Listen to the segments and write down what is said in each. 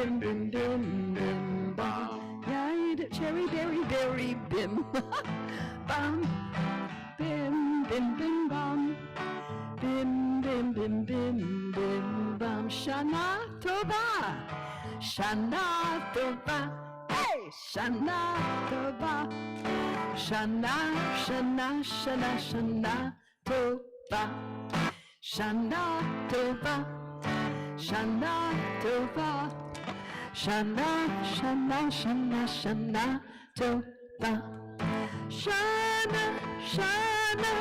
bim, bim, bim, bim, bum. Yeah, cherry, berry, berry, bim. Bum, bim, bim, bim, bum. Bim, bim, bim, bim, bim, bum. Shana Tova. Shana Tova. Hey, Shana Tova. Shana, Shana, Shana, Shana Tova. Shana Tova. Shana Tova. Shana, Shana, Shana, Shana Tova. Shana, Shana,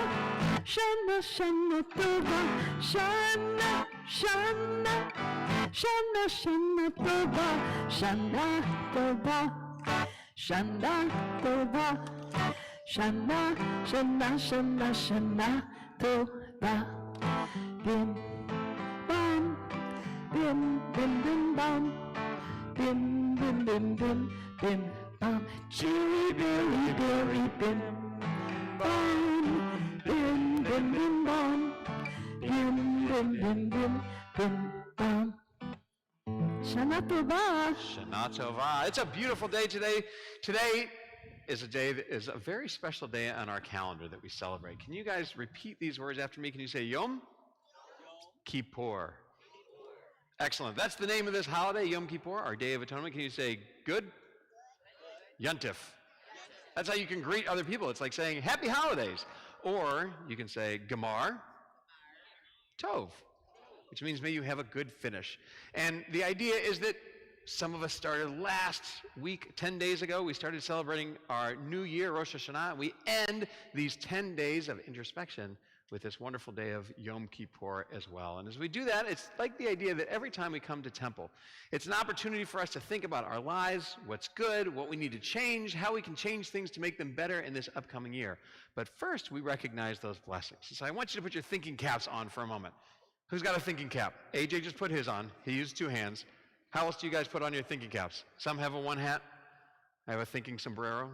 Shana, Shana Tova. Shana, Shana, Shana, Shana Tova. Shana Tova. Shana Tova. Shana, Shana, Shana, Shana Tova. Bim, bam, bim, bim, bim, bam. Bim, bim, bim, bim, bim, bam. Cherry, berry, berry, bim, bam. Bim, bim, bim, bam. Bim, bim, bim, bim, bim, bam. Shana Tova. Shana Tova. It's a beautiful day today. Today is a day that is a very special day on our calendar that we celebrate. Can you guys repeat these words after me? Can you say Yom Kippur? Excellent. That's the name of this holiday, Yom Kippur, our Day of Atonement. Can you say good? Yontif. That's how you can greet other people. It's like saying Happy Holidays. Or you can say Gamar Tov, which means may you have a good finish. And the idea is that some of us started last week, 10 days ago. We started celebrating our new year, Rosh Hashanah. We end these 10 days of introspection with this wonderful day of Yom Kippur as well. And as we do that, it's like the idea that every time we come to temple, it's an opportunity for us to think about our lives, what's good, what we need to change, how we can change things to make them better in this upcoming year. But first, we recognize those blessings. So I want you to put your thinking caps on for a moment. Who's got a thinking cap? AJ just put his on. He used 2 hands. How else do you guys put on your thinking caps? Some have a 1 hat. I have a thinking sombrero,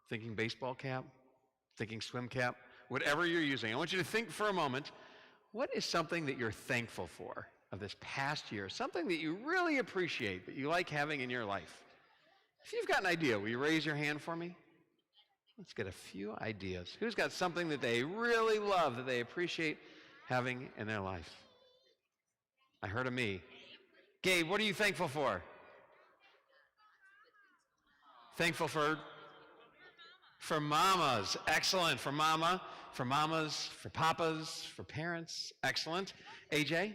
thinking baseball cap, thinking swim cap. Whatever you're using, I want you to think for a moment, what is something that you're thankful for of this past year? Something that you really appreciate, that you like having in your life? If you've got an idea, will you raise your hand for me? Let's get a few ideas. Who's got something that they really love, that they appreciate having in their life? I heard of me. Gabe, what are you thankful for? Thankful for mamas. Excellent. For mama, for mamas, for papas, for parents. Excellent. AJ?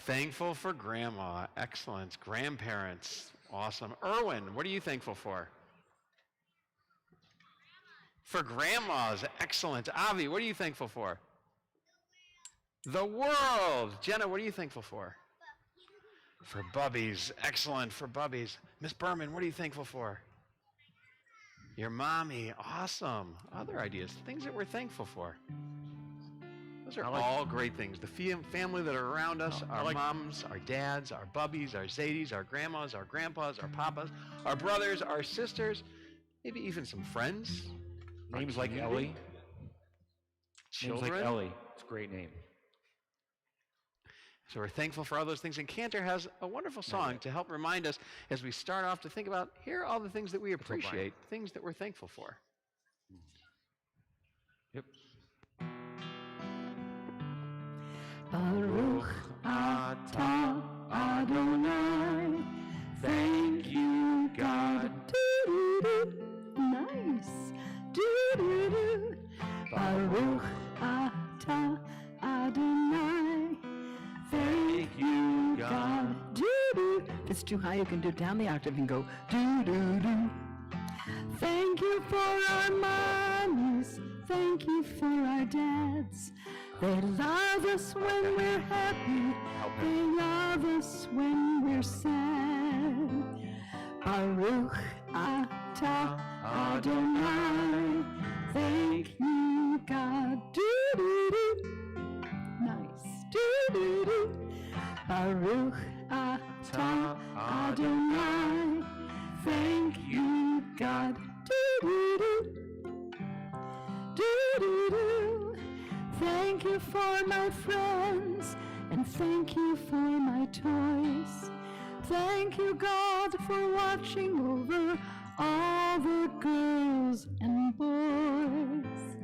Thankful for grandma. Excellent. Grandparents. Awesome. Erwin, what are you thankful for? For grandmas. Excellent. Avi, what are you thankful for? The world. Jenna, what are you thankful for? For bubbies. Excellent. For bubbies. Miss Berman, what are you thankful for? Your mommy. Awesome. Other ideas. Things that we're thankful for. Those are all great things. The family that are around us, our moms, our dads, our bubbies, our Zadies, our grandmas, our grandpas, our papas, our brothers, our sisters, maybe even some friends. Names like Ellie. Children. Names like Ellie. It's a great name. So we're thankful for all those things. And Cantor has a wonderful song to help remind us as we start off to think about, here are all the things that we appreciate, things that we're thankful for. Yep. Baruch atah Adonai. Thank you, God. Doo-doo-doo. Nice. Doo-doo-doo. Baruch atah Adonai. Thank you, God. Doo-doo. If it's too high, you can do down the octave and go doo-doo-doo. Thank you for our mommies. Thank you for our dads. They love us when we're happy. They love us when we're sad. Baruch atah Adonai. Thank you, God. Doo-doo-doo. Nice. Doo-doo-doo. Baruch atah Adonai. Thank you, God. Doo-doo-doo. Doo-doo-doo. Thank you for my friends. And thank you for my toys. Thank you, God, for watching over all the girls and boys.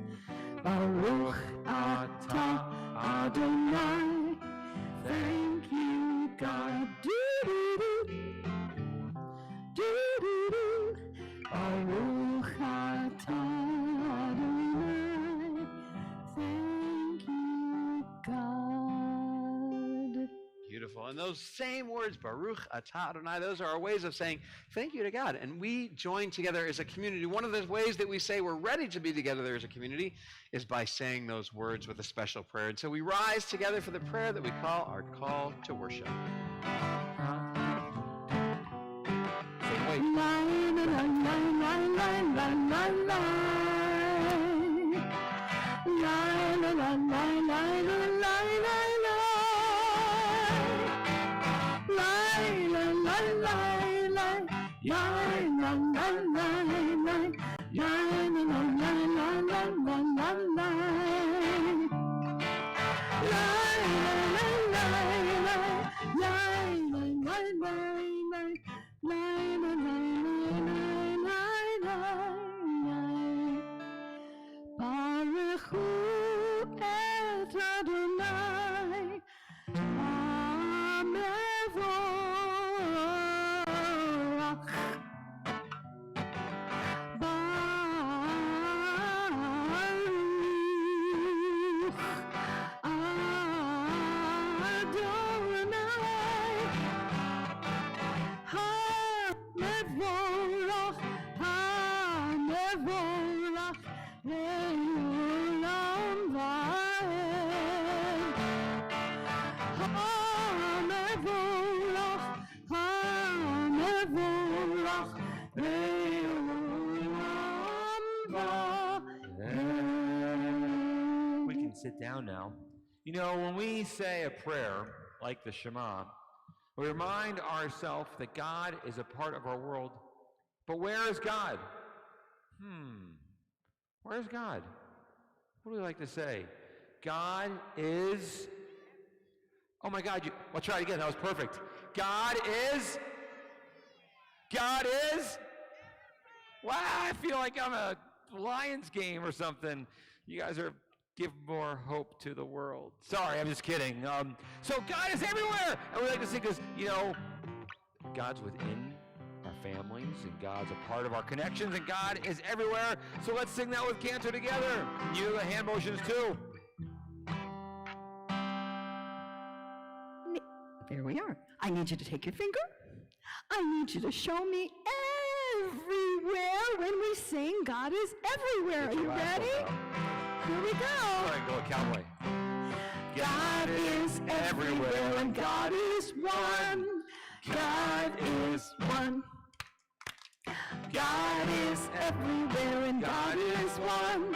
Baruch atah Adonai. Thank you, God. Do-do-do. Do-do-do. Baruch atah Adonai. Thank you, God. Beautiful. And those same words, Baruch atah Adonai, those are our ways of saying thank you to God. And we join together as a community. One of the ways that we say we're ready to be together as a community is by saying those words with a special prayer. And so we rise together for the prayer that we call our call to worship. Same way. Sit down now. You know, when we say a prayer like the Shema, we remind ourselves that God is a part of our world. But where is God? Where's God? What do we like to say? God is... Oh my God, I'll try it again. That was perfect. God is... Wow, I feel like I'm a Lions game or something. You guys are... Give more hope to the world. Sorry, I'm just kidding. So God is everywhere. And we like to sing because, you know, God's within our families, and God's a part of our connections, and God is everywhere. So let's sing that with Cantor together. And you do the hand motions too. There we are. I need you to take your finger. I need you to show me everywhere when we sing God is everywhere. Are you ready? Here we go. All right, go cowboy. God is everywhere and God is one. God is one. God is everywhere and God is one.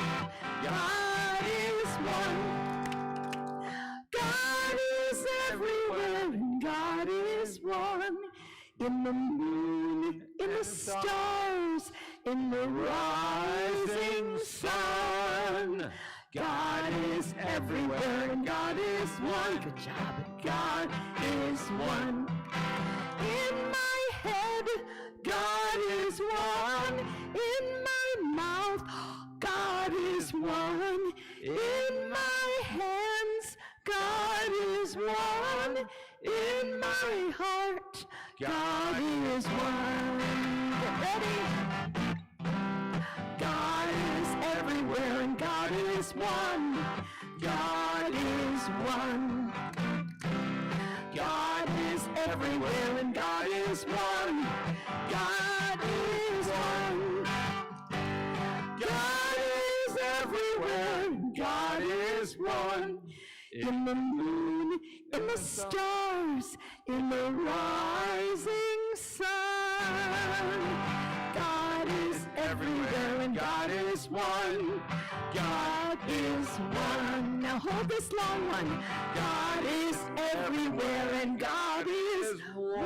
God is one. God is everywhere and God is one. In the moon, in the stars, in the rising sun. God is everywhere and God is one. Good job. God is one. In my head, God is one. In my mouth, God is one. In my hands, God is one. In my heart, God is one. Get ready. God is everywhere and God is one. God is one. God is everywhere and God is one. God is one. God is everywhere and God is one. In the moon, in the stars, in the rising sun. God is everywhere and God is one. God is one. Now hold this long one. God is everywhere and God is one.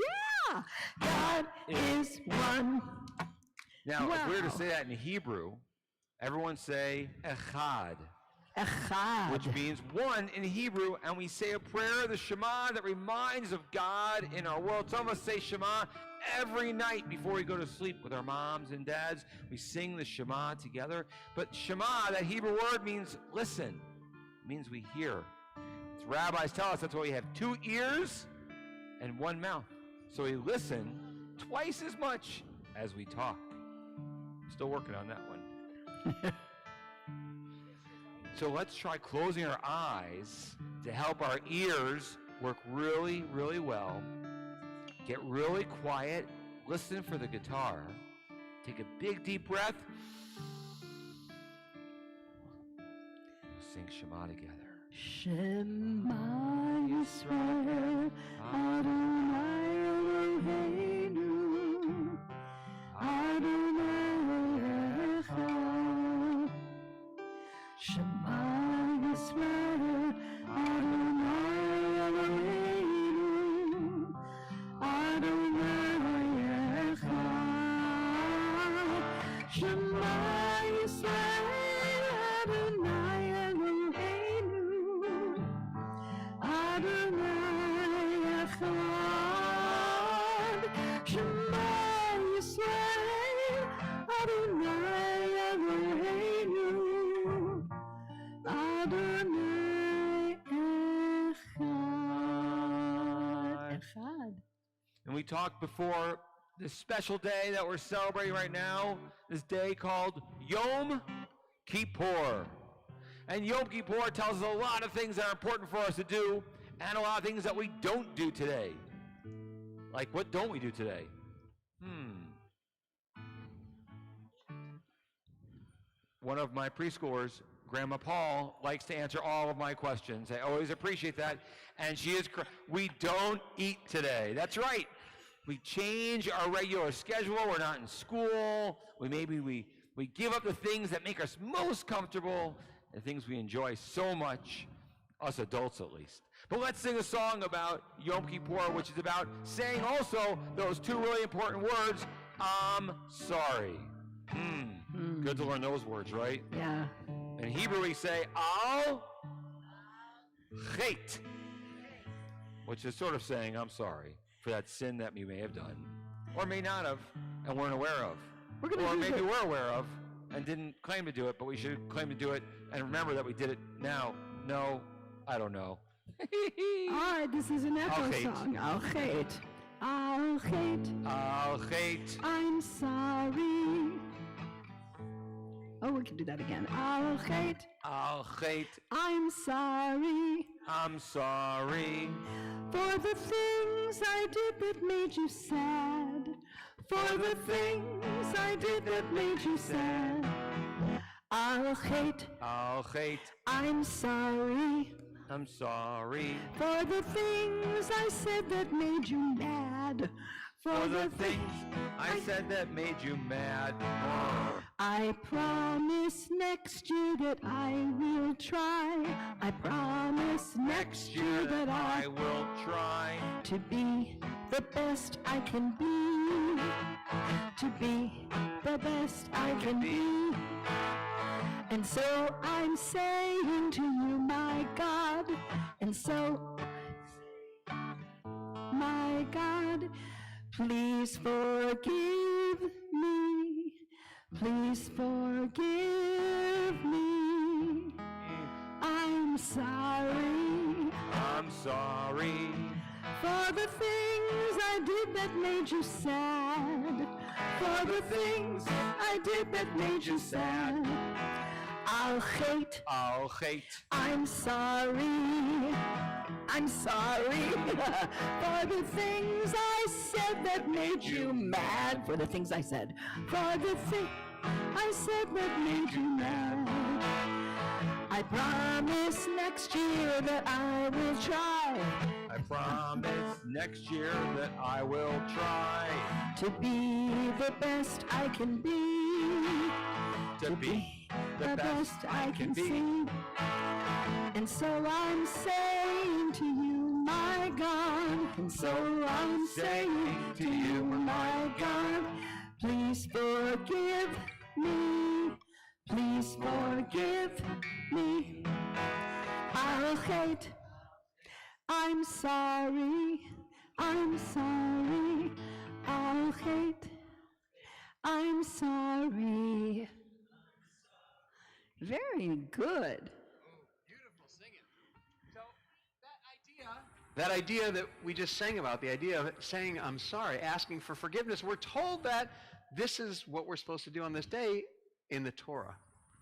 Yeah! God is one. Now, Wow. if we were to say that in Hebrew, everyone say echad. Echad. which means one in Hebrew, and we say a prayer, the Shema, that reminds of God in our world. Some of us say Shema every night before we go to sleep with our moms and dads. We sing the Shema together. But Shema, that Hebrew word, means listen. It means we hear. As rabbis tell us, that's why we have 2 ears and 1 mouth. So we listen twice as much as we talk. Still working on that one. So let's try closing our eyes to help our ears work really, really well. Get really quiet. Listen for the guitar. Take a big, deep breath. Sing Shema together. Shema Yisrael, Adonai Eloheinu, Adonai Echad. Shema Yisrael, Adonai Eloheinu, Adonai Echad. Shema Yisrael, Adonai Eloheinu, Adonai Echad. Shema Yisrael, Adonai Eloheinu, Adonai Echad. Echad. And we talked before this special day that we're celebrating right now, this day called Yom Kippur. And Yom Kippur tells us a lot of things that are important for us to do and a lot of things that we don't do today. Like, what don't we do today? One of my preschoolers, Grandma Paul, likes to answer all of my questions. I always appreciate that. And she is we don't eat today. That's right. We change our regular schedule. We're not in school. We give up the things that make us most comfortable, the things we enjoy so much, us adults at least. But let's sing a song about Yom Kippur, which is about saying also those 2 really important words, I'm sorry. Good to learn those words, right? Yeah. In Hebrew, we say, Al Chet, which is sort of saying, I'm sorry for that sin that you may have done, or may not have, and weren't aware of. Or maybe we're aware of and didn't claim to do it, but we should claim to do it and remember that we did it now. No, I don't know. All right, this is an echo Al Chet. song. Al Chet. Al Chet. Al Chet. I'm sorry. Oh, we can do that again. Al Chet. Al Chet. I'm sorry I'm sorry for the things I did that made you sad. For the things I did that made you sad. Al Chet. Al Chet. I'm sorry I'm sorry for the things I said that made you mad. for the things I said that made you mad. I promise next year that I will try. I promise next year that I will try to be the best I can be. To be the best I can be. And so I'm saying to you, my God, and so, my God, please forgive me. Please forgive me. I'm sorry. I'm sorry For the things I did that made you sad. For the things I did that made you sad. Al Chet. Al Chet. I'm sorry. I'm sorry for the things I said that made you mad. For the things I said. For the things I said that made you mad. I promise next year that I will try. I promise next year that I will try To be the best I can be. to be the best I can be. see. And so I'm saying to you, my God. And so I'm saying to you, my God. Please forgive me. Please forgive me. I'll hate. I'm sorry. I'm sorry. I'll hate. I'm sorry. Very good. Beautiful singing. So that idea that we just sang about, the idea of saying I'm sorry, asking for forgiveness, we're told that this is what we're supposed to do on this day in the Torah.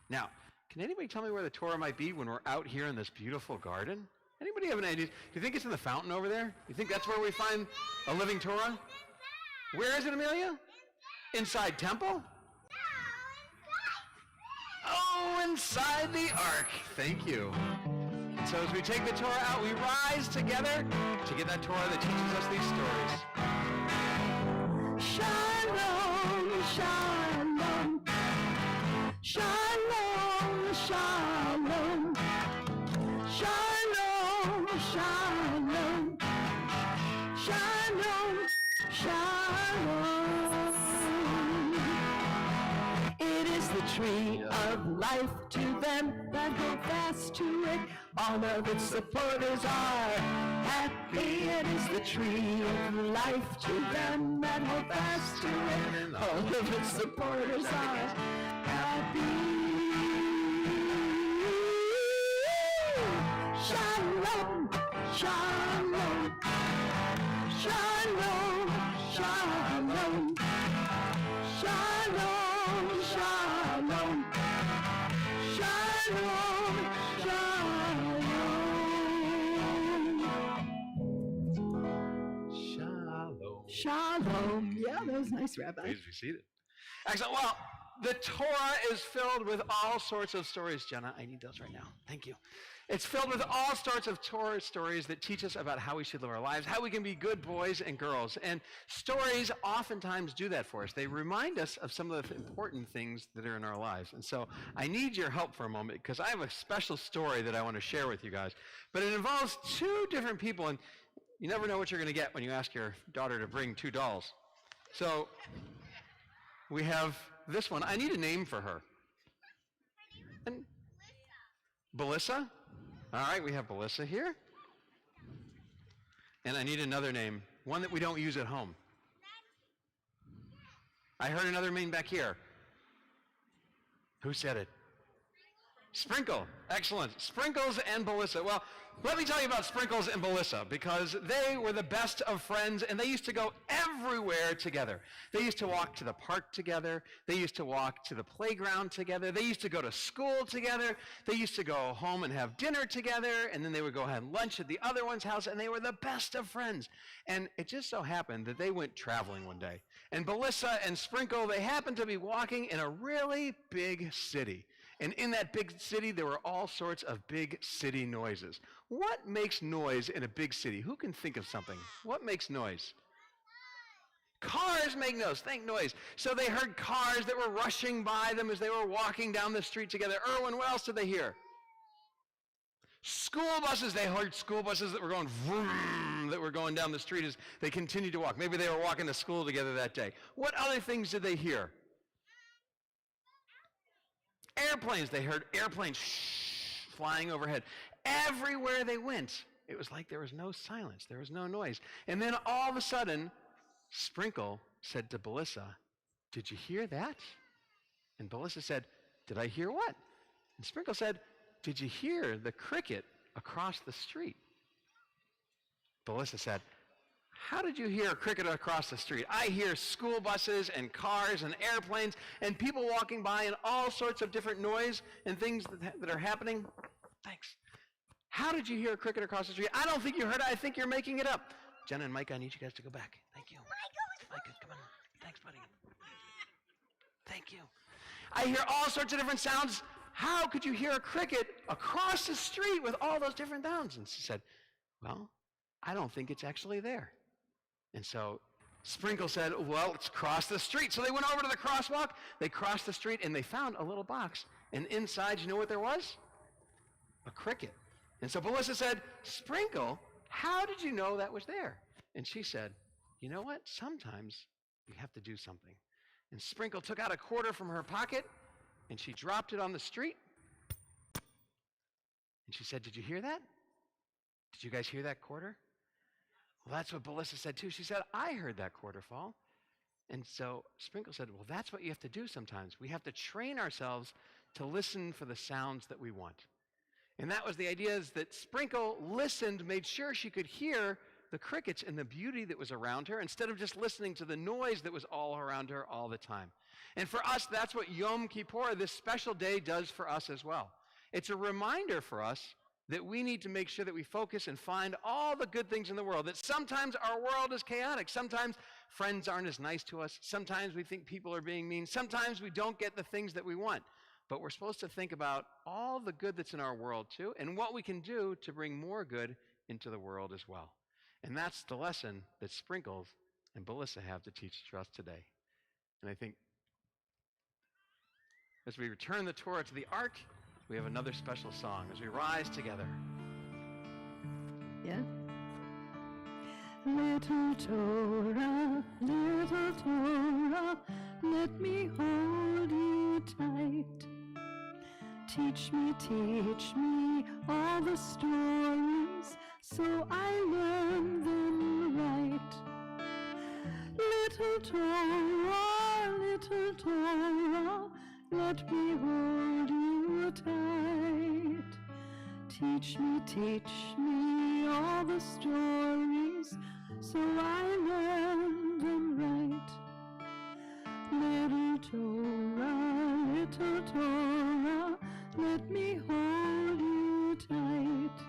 Now, can anybody tell me where the Torah might be when we're out here in this beautiful garden? Anybody have an idea? Do you think it's in the fountain over there? You think that's where we find a living Torah? Where is it, Amelia? Inside temple? Oh, inside the ark. Thank you. So as we take the Torah out, we rise together to get that Torah that teaches us these stories. Shalom, shalom. Shalom, shalom. Shalom, shalom. Shalom, shalom. It is the tree of life to them that hold fast to it. All of its supporters are happy. It is the tree of life to them that hold fast to it. All of its supporters are happy. Shalom, shalom. Shalom, shalom. Shalom, shalom. Shalom, Shalom. shalom. Yeah, that was nice, Rabbi. Please be seated. Excellent. Well, the Torah is filled with all sorts of stories. Jenna, I need those right now. Thank you. It's filled with all sorts of Torah stories that teach us about how we should live our lives, how we can be good boys and girls. And stories oftentimes do that for us. They remind us of some of the important things that are in our lives. And so I need your help for a moment because I have a special story that I want to share with you guys. But it involves two different people, and you never know what you're going to get when you ask your daughter to bring two dolls. So we have this one. I need a name for her. And Belissa? All right, we have Belissa here. And I need another name, one that we don't use at home. I heard another name back here. Who said it? Sprinkle. Excellent. Sprinkles and Belissa. Well, let me tell you about Sprinkles and Belissa because they were the best of friends and they used to go everywhere together. They used to walk to the park together. They used to walk to the playground together. They used to go to school together. They used to go home and have dinner together, and then they would go have lunch at the other one's house, and they were the best of friends. And it just so happened that they went traveling one day. And Belissa and Sprinkle, they happened to be walking in a really big city. And in that big city, there were all sorts of big city noises. What makes noise in a big city? Who can think of something? What makes noise? Cars make noise. Think noise. So they heard cars that were rushing by them as they were walking down the street together. Erwin, what else did they hear? School buses. They heard school buses that were going vroom, that were going down the street as they continued to walk. Maybe they were walking to school together that day. What other things did they hear? Airplanes. They heard airplanes flying overhead. Everywhere they went, it was like there was no silence. There was no noise. And then all of a sudden, Sprinkle said to Belissa, "Did you hear that?" And Belissa said, "Did I hear what?" And Sprinkle said, "Did you hear the cricket across the street?" Belissa said, "How did you hear a cricket across the street? I hear school buses and cars and airplanes and people walking by and all sorts of different noise and things that are happening." Thanks. How did you hear a cricket across the street? I don't think you heard it. I think you're making it up. Jenna and Micah, I need you guys to go back. Thank you. Micah, come on. Thanks, buddy. Thank you. I hear all sorts of different sounds. How could you hear a cricket across the street with all those different sounds? And she said, "Well, I don't think it's actually there." And so Sprinkle said, "Well, let's cross the street." So they went over to the crosswalk. They crossed the street, and they found a little box. And inside, you know what there was? A cricket. And so Belissa said, "Sprinkle, how did you know that was there?" And she said, "You know what? Sometimes we have to do something." And Sprinkle took out a quarter from her pocket, and she dropped it on the street. And she said, "Did you hear that? Did you guys hear that quarter?" Well, that's what Belissa said too. She said, "I heard that quarter fall." And so Sprinkle said, "Well, that's what you have to do sometimes. We have to train ourselves to listen for the sounds that we want." And that was the idea, is that Sprinkle listened, made sure she could hear the crickets and the beauty that was around her, instead of just listening to the noise that was all around her all the time. And for us, that's what Yom Kippur, this special day, does for us as well. It's a reminder for us that we need to make sure that we focus and find all the good things in the world, that sometimes our world is chaotic. Sometimes friends aren't as nice to us. Sometimes we think people are being mean. Sometimes we don't get the things that we want. But we're supposed to think about all the good that's in our world too, and what we can do to bring more good into the world as well. And that's the lesson that Sprinkles and Belissa have to teach to us today. And I think as we return the Torah to the Ark, we have another special song as we rise together. Yeah. Little Torah, let me hold you tight. Teach me all the stories so I learn them right. Little Torah, let me hold you tight. Teach me all the stories so I learn them right. Little Torah, let me hold you tight.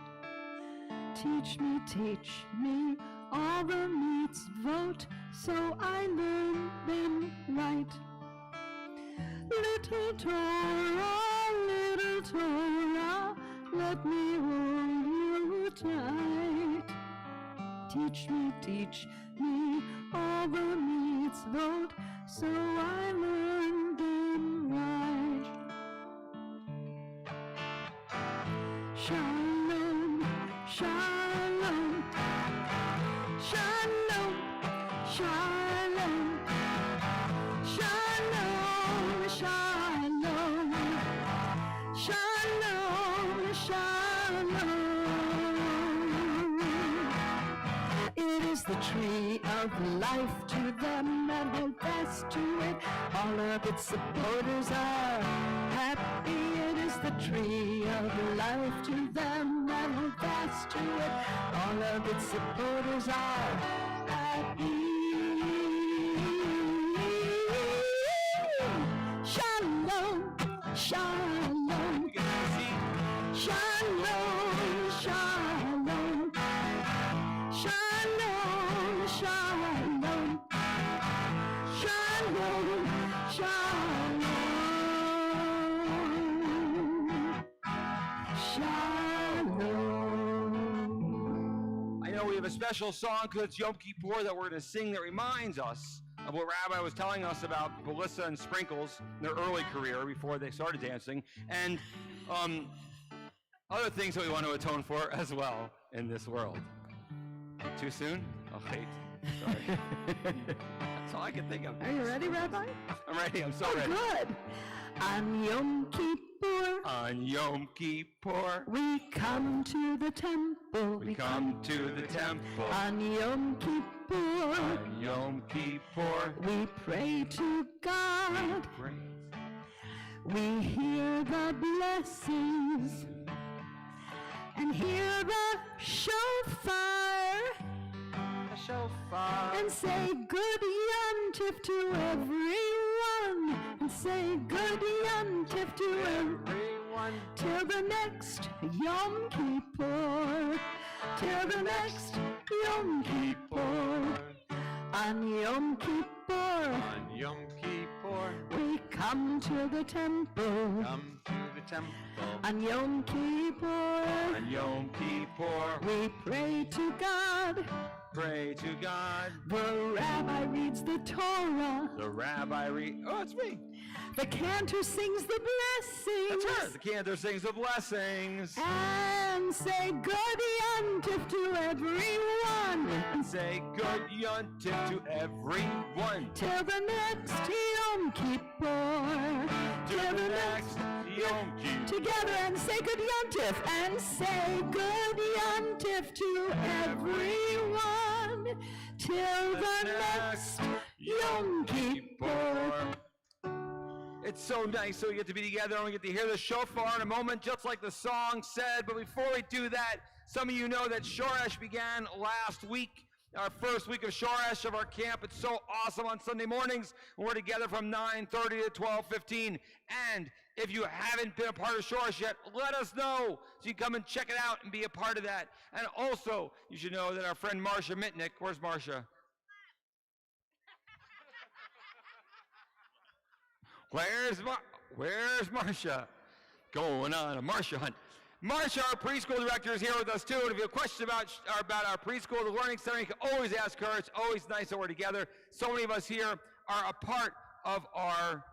Teach me all the mitzvot so I learn them right. Little Torah, let me hold you tight. Teach me all the mitzvot so I learn them right. Shalom, shalom, shalom, shalom, shalom, shalom, shalom, shalom. It is the tree of life to them that hold fast to it. All of its supporters are happy. It is the tree of life to them that hold fast to it. All of its supporters are happy. Shalom, shalom, shalom, shalom, shalom, shalom, shalom, shalom, shalom. I know we have a special song because it's Yom Kippur that we're going to sing that reminds us of what Rabbi was telling us about Belissa and Sprinkles, their early career before they started dancing, and other things that we want to atone for as well in this world. Too soon? Oh, wait. Sorry. That's all I can think of. Are you ready, Rabbi? I'm ready. I'm so ready. Good. On Yom Kippur, On Yom Kippur, we come to the temple. we come to the temple. On Yom Kippur, On Yom Kippur, we pray to God. praise. We hear the blessings and hear the shofar The shofar. and say good Yom Tif to everyone, and say good Yom Tif to everyone, till the next Yom Kippur, till the next Yom Kippur. On Yom Kippur, On Yom Kippur, we come to the temple. come to the temple. On Yom Kippur, On Yom Kippur, we pray to God. pray to God. The rabbi reads the Torah. The rabbi oh, it's me. The cantor sings the blessings. That's her. The cantor sings the blessings. And say good Yom Tif to everyone. everyone. And say good yontif to everyone. Till the next Yom Kippur. Till the next Yom Kippur. Together and say good yontif. And say good yontif to everyone. Till the next Yom Kippur. It's so nice, so we get to be together and we get to hear the shofar in a moment, just like the song said. But before we do that, some of you know that Shoresh began last week, our first week of Shoresh of our camp. It's so awesome on Sunday mornings. We're together from 9:30 to 12:15. And if you haven't been a part of Shoresh yet, let us know so you can come and check it out and be a part of that. And also, you should know that our friend Marcia Mitnick, where's Marcia? Where's Marcia? Going on a Marcia hunt. Marcia, our preschool director, is here with us too. And if you have questions about our preschool, the Learning Center, you can always ask her. It's always nice that we're together. So many of us here are a part of our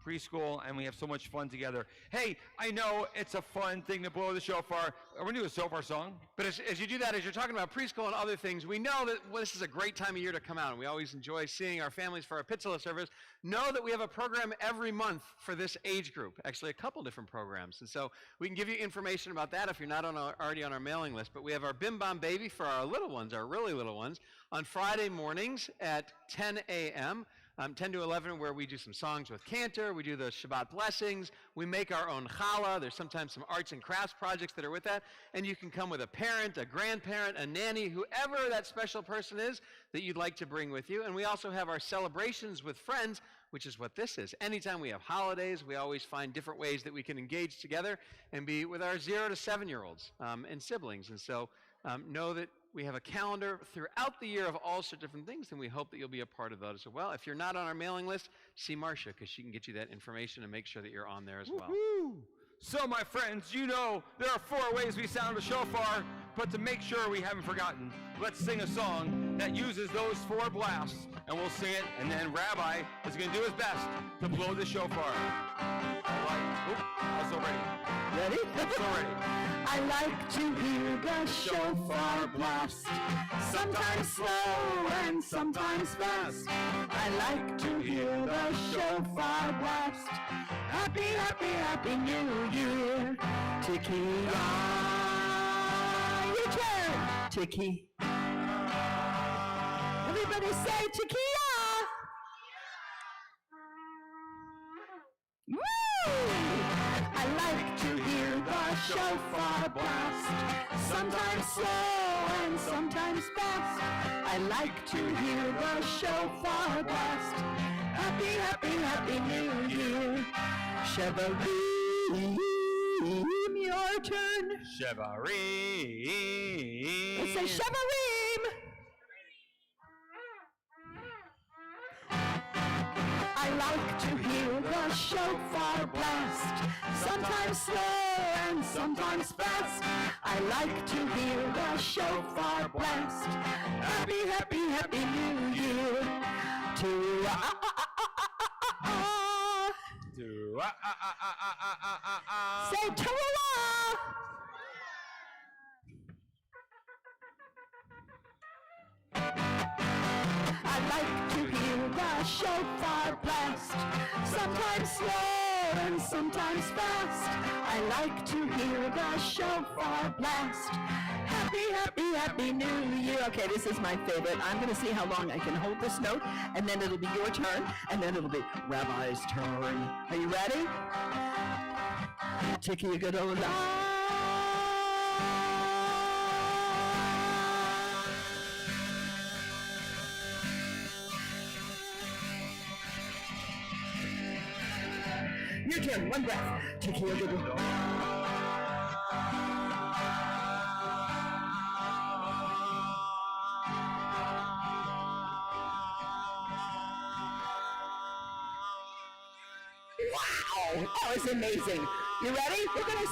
preschool, and we have so much fun together. Hey, I know it's a fun thing to blow the shofar. Are we going to do a shofar song? But as you do that, as you're talking about preschool and other things, we know that this is a great time of year to come out, and we always enjoy seeing our families for our Pitzeleh service. Know that we have a program every month for this age group, actually a couple different programs. And so we can give you information about that if you're not already on our mailing list. But we have our Bim Bam Baby for our little ones, our really little ones, on Friday mornings at 10 a.m., 10 to 11, where we do some songs with Cantor, we do the Shabbat blessings, we make our own challah, there's sometimes some arts and crafts projects that are with that, and you can come with a parent, a grandparent, a nanny, whoever that special person is that you'd like to bring with you. And we also have our celebrations with friends, which is what this is. Anytime we have holidays, we always find different ways that we can engage together and be with our 0 to 7-year-olds and siblings. And so know that we have a calendar throughout the year of all sorts of different things, and we hope that you'll be a part of those as well. If you're not on our mailing list, see Marcia, because she can get you that information and make sure that you're on there as well. Woo-hoo. So, my friends, you know there are 4 ways we sound a shofar, but to make sure we haven't forgotten, let's sing a song that uses those 4 blasts, and we'll sing it, and then Rabbi is going to do his best to blow the shofar. All right. Oop, I'm so ready. Ready? I'm so ready. I like to hear the shofar blast, sometimes slow and sometimes fast. I like to hear the shofar blast. Happy, happy, happy New Year. Tekiah, your turn. Tekiah. Everybody say Tekiah. Woo! I like to hear the shofar blast, sometimes slow and sometimes fast. I like to hear the shofar blast. Happy, happy, happy New Year. Shevarim, your turn. Shevarim. Let's say Shevarim. I like to hear the shofar blast, sometimes slow and sometimes fast. I like to hear the shofar blast. Happy, happy, happy New Year. Say Torah. I like to hear the shofar blast, sometimes slow and sometimes fast. I like to hear the shofar blast. Happy, happy, happy New Year. Okay, this is my favorite. I'm going to see how long I can hold this note, and then it'll be your turn, and then it'll be Rabbi's turn. Are you ready? Tekiah Gedolah. Your turn, one breath. Tekiah Gedolah. Wow! Oh, it's amazing. You ready? We're gonna.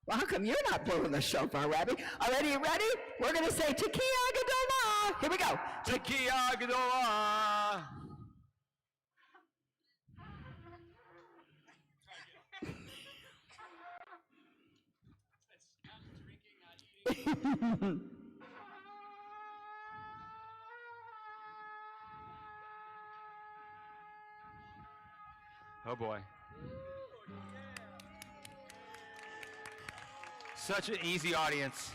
Well, how come you're not blowing the shofar, Rabbi? All right, you ready? We're gonna say Tekiah Gedolah. Here we go. Tekiah Gedolah. Oh boy. Such an easy audience.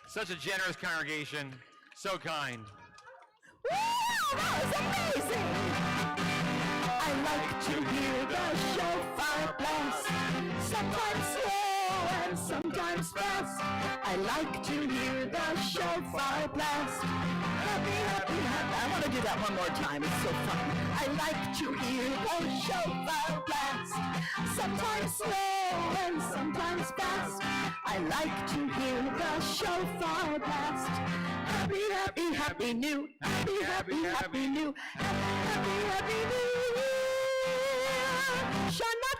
Such a generous congregation. So kind. Woo! That was amazing! I like to hear the shofar blast, sometimes slow and sometimes fast. I like to hear the shofar blast. Happy, happy, happy. I want to do that one more time. It's so fun. I like to hear the shofar blast, sometimes slow and sometimes fast. I like to hear the shofar blast. Happy, happy, happy new. Happy, happy, happy new. Happy, happy new year. Shana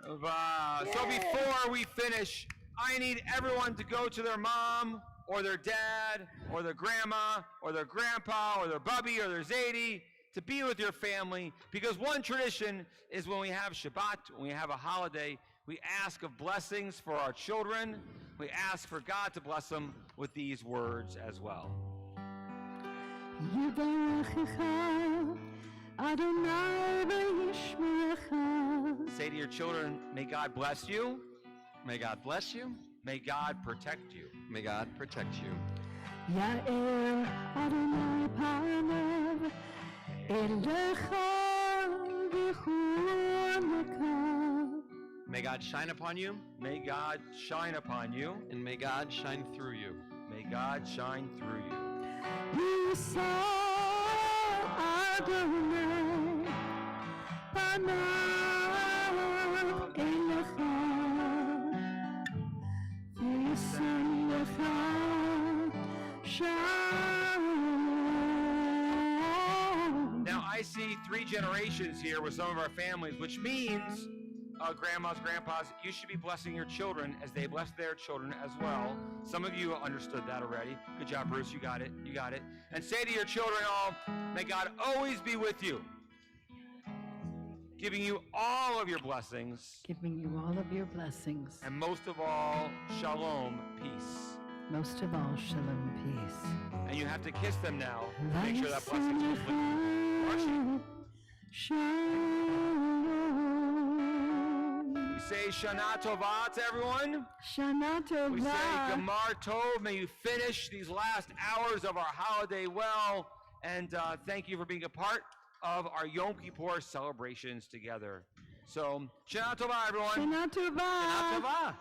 Tova. So before we finish, I need everyone to go to their mom or their dad or their grandma or their grandpa or their bubby or their Zadie to be with your family, because one tradition is when we have Shabbat, when we have a holiday, we ask of blessings for our children. We ask for God to bless them with these words as well. Say to your children, may God bless you. May God bless you. May God protect you. May God protect you. Ya'er Adonai panav elecha v'choneka. May God shine upon you. May God shine upon you. And may God shine through you. May God shine through you. Yisa Adonai panav elecha v'yisan lecha shalom. Now I see 3 generations here with some of our families, which means grandmas, grandpas, you should be blessing your children as they bless their children as well. Some of you understood that already. Good job, Bruce. You got it. You got it. And say to your children all, may God always be with you, giving you all of your blessings, Giving you all of your blessings. and most of all, shalom, peace. Most of all, shalom, peace. And you have to kiss them now to make sure that blessing is complete. Shalom. We say Shana Tova to everyone. Shana We say Tova. Gemar Tov. May you finish these last hours of our holiday well. And thank you for being a part of our Yom Kippur celebrations together. So, Shana Tova, everyone. Shana Tova. Shana Tova.